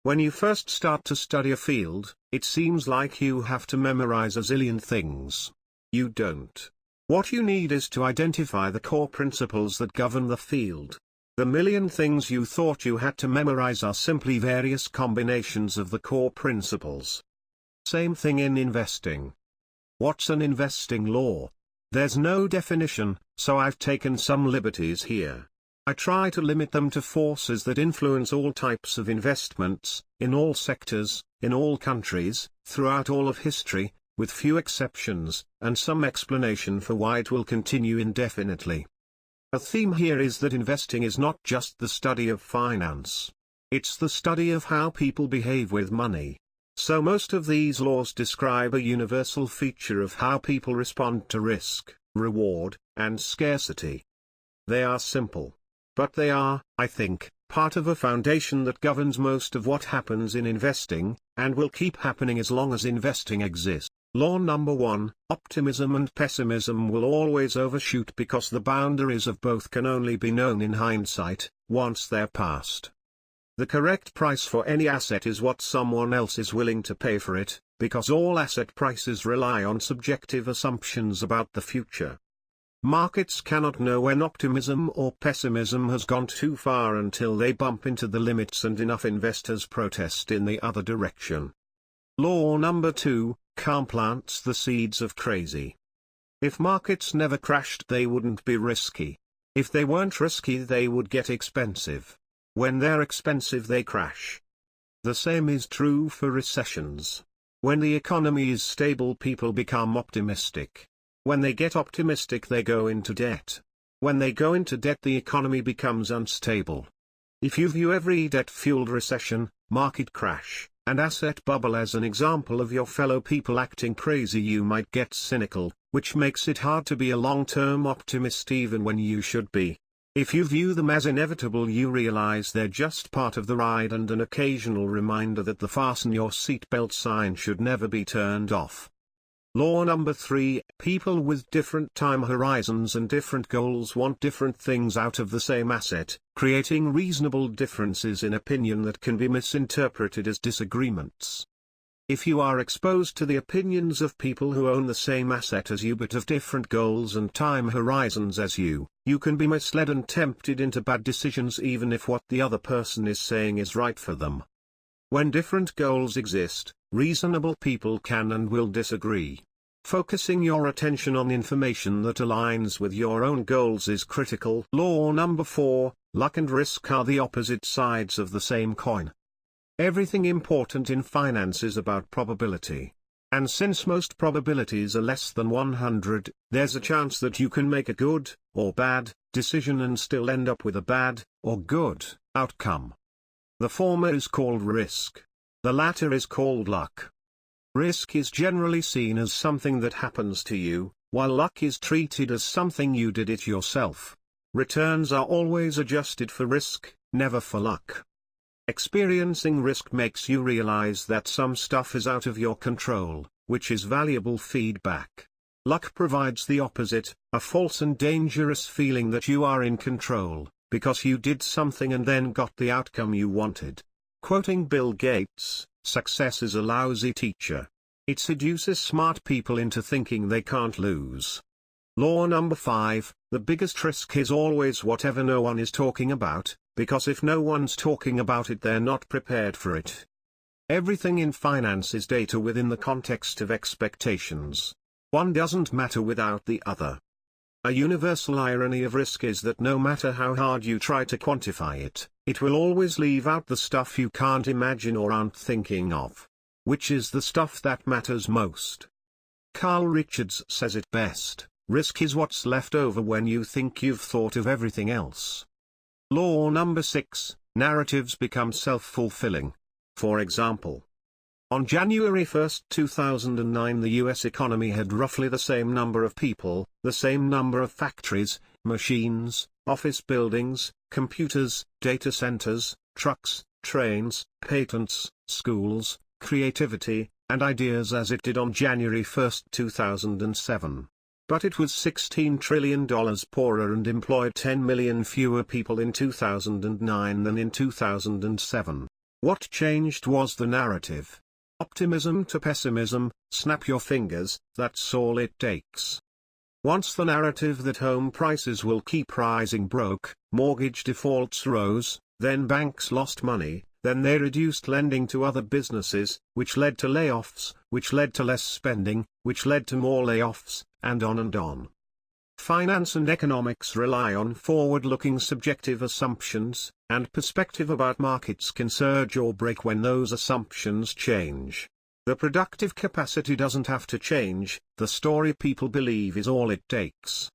When you first start to study a field, it seems like you have to memorize a zillion things. You don't. What you need is to identify the core principles that govern the field. The million things you thought you had to memorize are simply various combinations of the core principles. Same thing in investing. What's an investing law? There's no definition, so I've taken some liberties here. I try to limit them to forces that influence all types of investments, in all sectors, in all countries, throughout all of history, with few exceptions, and some explanation for why it will continue indefinitely. A theme here is that investing is not just the study of finance. It's the study of how people behave with money. So most of these laws describe a universal feature of how people respond to risk, reward, and scarcity. They are simple. But they are, I think, part of a foundation that governs most of what happens in investing, and will keep happening as long as investing exists. Law number 1, optimism and pessimism will always overshoot because the boundaries of both can only be known in hindsight, once they're past. The correct price for any asset is what someone else is willing to pay for it, because all asset prices rely on subjective assumptions about the future. Markets cannot know when optimism or pessimism has gone too far until they bump into the limits and enough investors protest in the other direction. Law number 2, calm plants the seeds of crazy. If markets never crashed, they wouldn't be risky. If they weren't risky, they would get expensive. When they're expensive, they crash. The same is true for recessions. When the economy is stable, people become optimistic. When they get optimistic, they go into debt. When they go into debt, the economy becomes unstable. If you view every debt-fueled recession, market crash, and asset bubble as an example of your fellow people acting crazy, you might get cynical, which makes it hard to be a long-term optimist even when you should be. If you view them as inevitable, you realize they're just part of the ride and an occasional reminder that the fasten your seatbelt sign should never be turned off. Law number 3, people with different time horizons and different goals want different things out of the same asset, creating reasonable differences in opinion that can be misinterpreted as disagreements. If you are exposed to the opinions of people who own the same asset as you but have different goals and time horizons as you can be misled and tempted into bad decisions even if what the other person is saying is right for them. When different goals exist, reasonable people can and will disagree. Focusing your attention on information that aligns with your own goals is critical. Law number 4, luck and risk are the opposite sides of the same coin. Everything important in finance is about probability. And since most probabilities are less than 100, there's a chance that you can make a good, or bad, decision and still end up with a bad, or good, outcome. The former is called risk. The latter is called luck. Risk is generally seen as something that happens to you, while luck is treated as something you did it yourself. Returns are always adjusted for risk, never for luck. Experiencing risk makes you realize that some stuff is out of your control, which is valuable feedback. Luck provides the opposite, a false and dangerous feeling that you are in control, because you did something and then got the outcome you wanted. Quoting Bill Gates, success is a lousy teacher. It seduces smart people into thinking they can't lose. Law number 5, the biggest risk is always whatever no one is talking about, because if no one's talking about it, they're not prepared for it. Everything in finance is data within the context of expectations. One doesn't matter without the other. A universal irony of risk is that no matter how hard you try to quantify it, it will always leave out the stuff you can't imagine or aren't thinking of. Which is the stuff that matters most. Carl Richards says it best, risk is what's left over when you think you've thought of everything else. Law number 6, narratives become self-fulfilling. For example, on January 1, 2009, the US economy had roughly the same number of people, the same number of factories, machines, office buildings, computers, data centers, trucks, trains, patents, schools, creativity, and ideas as it did on January 1, 2007. But it was $16 trillion poorer and employed 10 million fewer people in 2009 than in 2007. What changed was the narrative. Optimism to pessimism, snap your fingers, that's all it takes. Once the narrative that home prices will keep rising broke, mortgage defaults rose, then banks lost money, then they reduced lending to other businesses, which led to layoffs, which led to less spending, which led to more layoffs, and on and on. Finance and economics rely on forward-looking subjective assumptions, and perspective about markets can surge or break when those assumptions change. The productive capacity doesn't have to change, the story people believe is all it takes.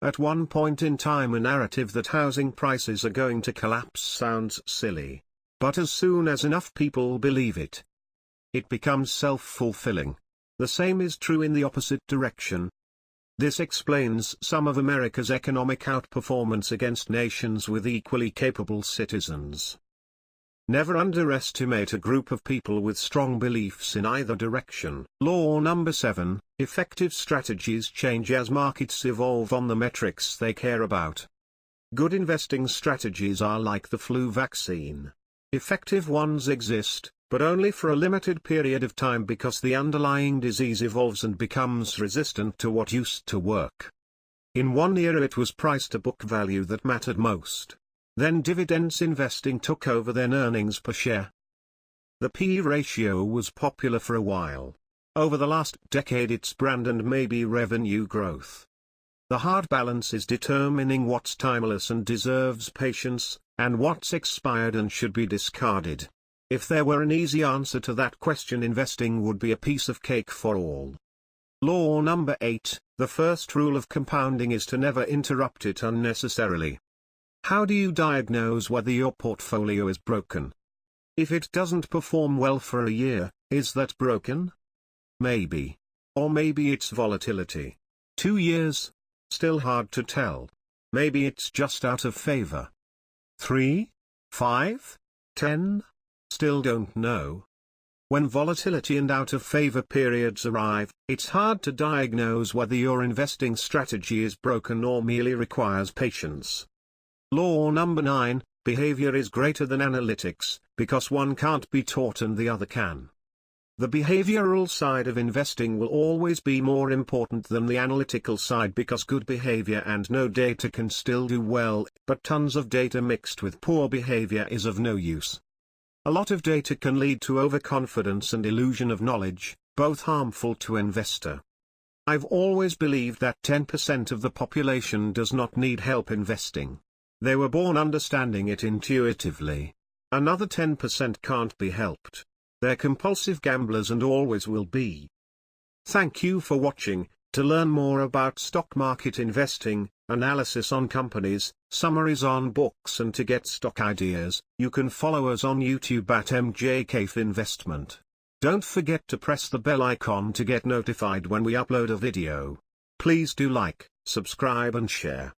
At one point in time a narrative that housing prices are going to collapse sounds silly. But as soon as enough people believe it, it becomes self-fulfilling. The same is true in the opposite direction. This explains some of America's economic outperformance against nations with equally capable citizens. Never underestimate a group of people with strong beliefs in either direction. Law number 7, effective strategies change as markets evolve on the metrics they care about. Good investing strategies are like the flu vaccine. Effective ones exist, but only for a limited period of time because the underlying disease evolves and becomes resistant to what used to work. In one era it was price to book value that mattered most. Then dividends investing took over, then earnings per share. The P/E ratio was popular for a while. Over the last decade it's brand and maybe revenue growth. The hard balance is determining what's timeless and deserves patience, and what's expired and should be discarded. If there were an easy answer to that question, investing would be a piece of cake for all. Law number 8, the first rule of compounding is to never interrupt it unnecessarily. How do you diagnose whether your portfolio is broken? If it doesn't perform well for a year, is that broken? Maybe. Or maybe it's volatility. 2 years? Still hard to tell. Maybe it's just out of favor. 3? 5? 10? Still don't know. When volatility and out-of-favor periods arrive, it's hard to diagnose whether your investing strategy is broken or merely requires patience. Law number 9, behavior is greater than analytics, because one can't be taught and the other can. The behavioral side of investing will always be more important than the analytical side because good behavior and no data can still do well, but tons of data mixed with poor behavior is of no use. A lot of data can lead to overconfidence and illusion of knowledge, both harmful to investor. I've always believed that 10% of the population does not need help investing. They were born understanding it intuitively. Another 10% can't be helped. They're compulsive gamblers and always will be. Thank you for watching. To learn more about stock market investing, analysis on companies, summaries on books and to get stock ideas, you can follow us on YouTube at MJCafe Investment. Don't forget to press the bell icon to get notified when we upload a video. Please do like, subscribe and share.